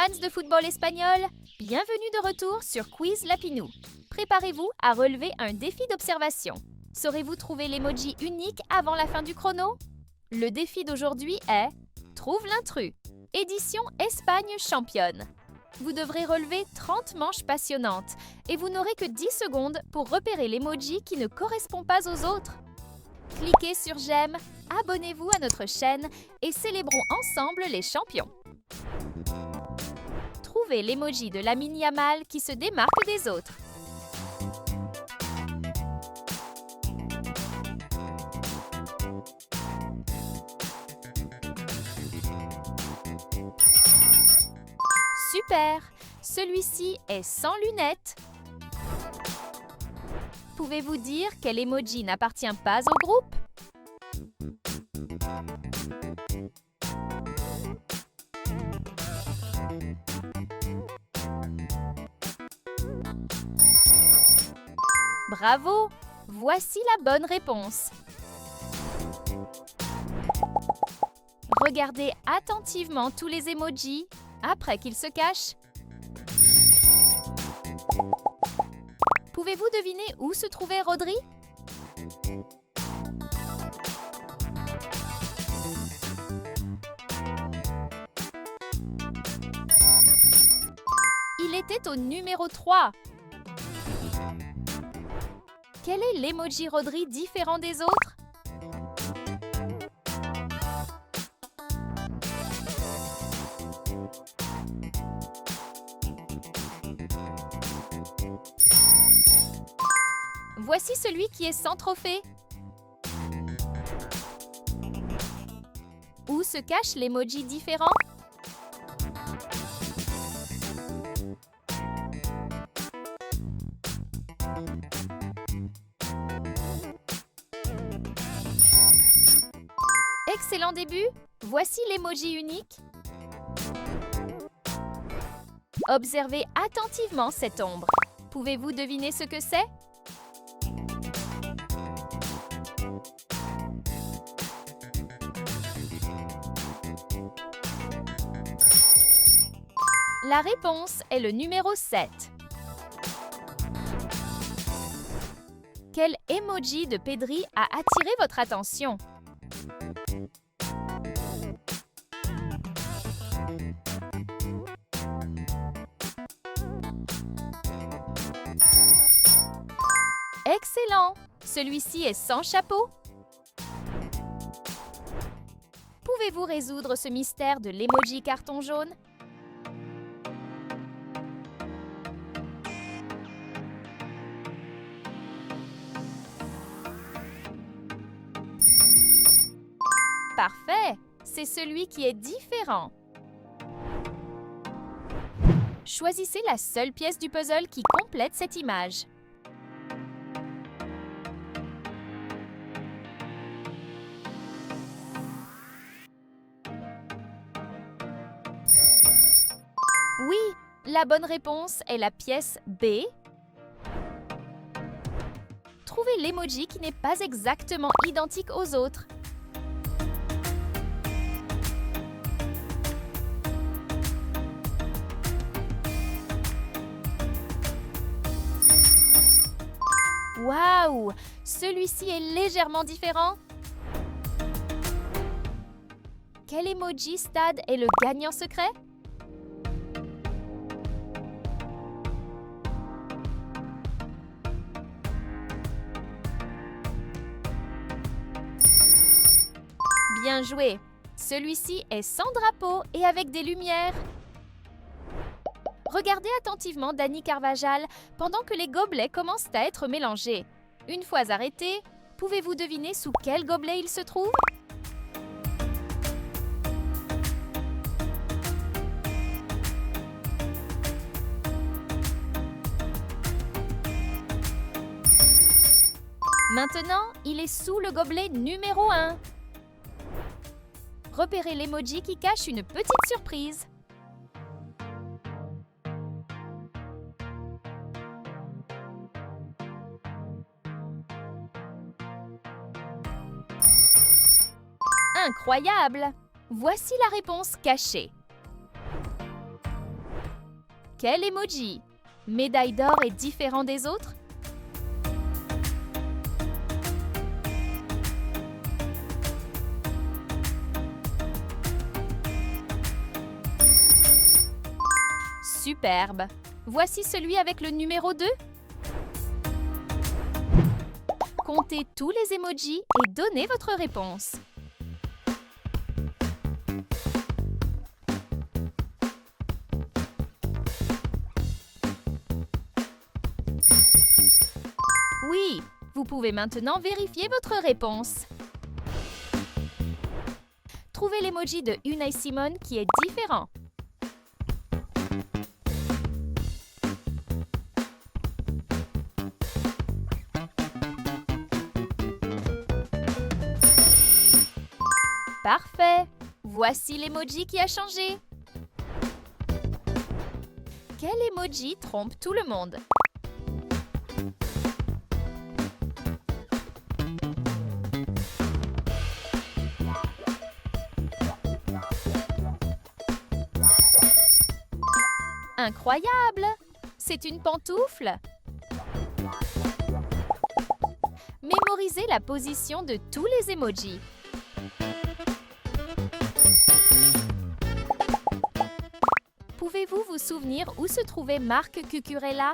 fans de football espagnol, bienvenue de retour sur Quiz Lapinou. Préparez-vous à relever un défi d'observation. Saurez-vous trouver l'emoji unique avant la fin du chrono? Le défi d'aujourd'hui est « Trouve l'intrus », édition Espagne championne. Vous devrez relever 30 manches passionnantes et vous n'aurez que 10 secondes pour repérer l'emoji qui ne correspond pas aux autres. Cliquez sur j'aime, abonnez-vous à notre chaîne et célébrons ensemble les champions. Trouvez l'emoji de Lamine Yamal qui se démarque des autres. Super! Celui-ci est sans lunettes. Pouvez-vous dire quel emoji n'appartient pas au groupe? Bravo! Voici la bonne réponse. Regardez attentivement tous les emojis après qu'ils se cachent. Pouvez-vous deviner où se trouvait Rodri? Il était au numéro 3. Quel est l'emoji Rodri différent des autres? Voici celui qui est sans trophée. Où se cache l'emoji différent? Excellent début! Voici l'emoji unique. Observez attentivement cette ombre. Pouvez-vous deviner ce que c'est? La réponse est le numéro 7. Quel emoji de Pedri a attiré votre attention? Excellent! Celui-ci est sans chapeau. Pouvez-vous résoudre ce mystère de l'emoji carton jaune? Parfait! C'est celui qui est différent. Choisissez la seule pièce du puzzle qui complète cette image. Oui, la bonne réponse est la pièce B. Trouvez l'emoji qui n'est pas exactement identique aux autres. Waouh! Celui-ci est légèrement différent. Quel emoji stade est le gagnant secret? Bien joué! Celui-ci est sans drapeau et avec des lumières. Regardez attentivement Dani Carvajal pendant que les gobelets commencent à être mélangés. Une fois arrêté, pouvez-vous deviner sous quel gobelet il se trouve? Maintenant, il est sous le gobelet numéro 1. Repérez l'emoji qui cache une petite surprise. Incroyable! Voici la réponse cachée. Quel emoji? Médaille d'or est différent des autres? Superbe! Voici celui avec le numéro 2. Comptez tous les emojis et donnez votre réponse. Oui, vous pouvez maintenant vérifier votre réponse. Trouvez l'emoji de Unai Simon qui est différent. Parfait! Voici l'emoji qui a changé. Quel emoji trompe tout le monde? Incroyable! C'est une pantoufle! Mémorisez la position de tous les emojis. Pouvez-vous vous souvenir où se trouvait Marc Cucurella?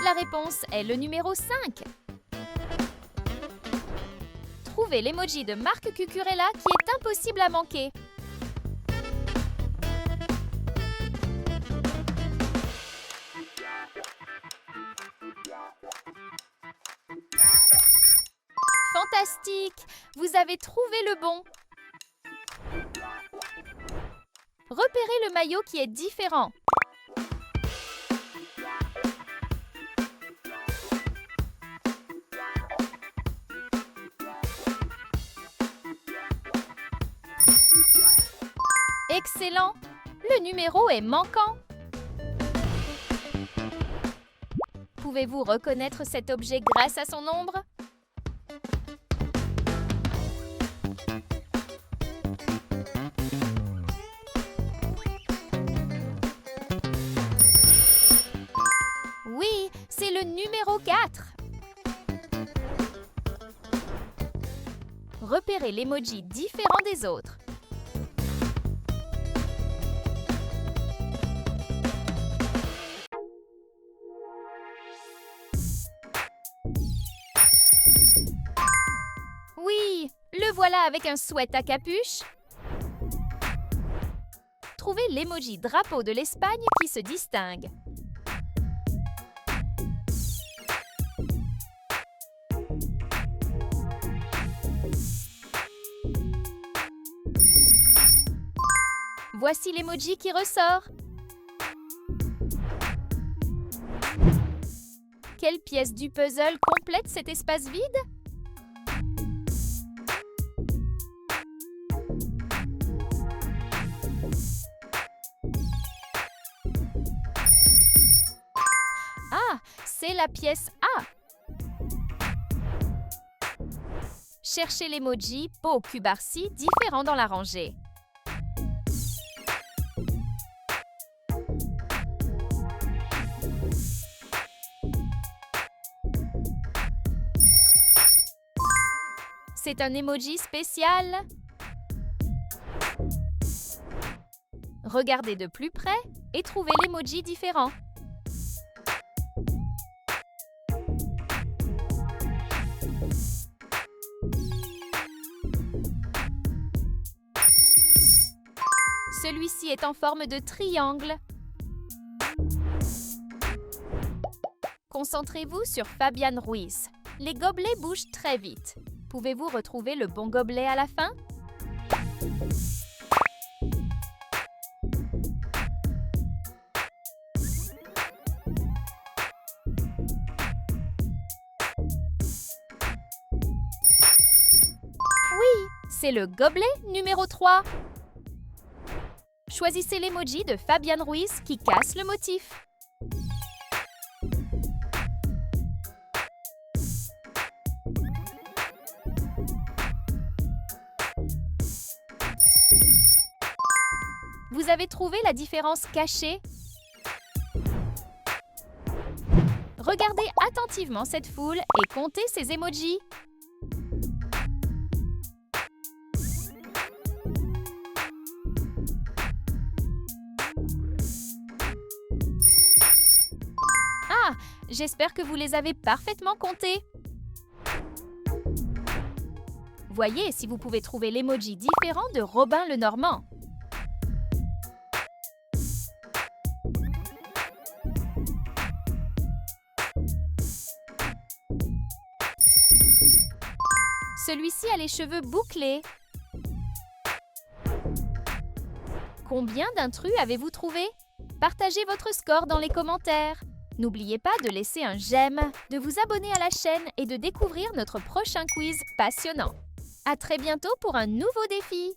La réponse est le numéro 5. Trouvez l'emoji de Marc Cucurella qui est impossible à manquer. Fantastique! Vous avez trouvé le bon. Repérez le maillot qui est différent. Excellent! Le numéro est manquant. Pouvez-vous reconnaître cet objet grâce à son nombre? Oui, c'est le numéro 4. Repérez l'emoji différent des autres. Oui, le voilà avec un sweat à capuche. Trouvez l'emoji drapeau de l'Espagne qui se distingue. Voici l'emoji qui ressort. Quelle pièce du puzzle complète cet espace vide? Ah, c'est la pièce A. Cherchez l'emoji Pau Cubarsi différent dans la rangée. C'est un emoji spécial. Regardez de plus près et trouvez l'emoji différent. Celui-ci est en forme de triangle. Concentrez-vous sur Fabián Ruiz. Les gobelets bougent très vite. Pouvez-vous retrouver le bon gobelet à la fin? Oui, c'est le gobelet numéro 3. Choisissez l'emoji de Fabián Ruiz qui casse le motif. Vous avez trouvé la différence cachée? Regardez attentivement cette foule et comptez ces emojis. Ah, j'espère que vous les avez parfaitement comptés. Voyez si vous pouvez trouver l'emoji différent de Robin le Normand. Celui-ci a les cheveux bouclés. Combien d'intrus avez-vous trouvé? Partagez votre score dans les commentaires. N'oubliez pas de laisser un j'aime, de vous abonner à la chaîne et de découvrir notre prochain quiz passionnant. À très bientôt pour un nouveau défi!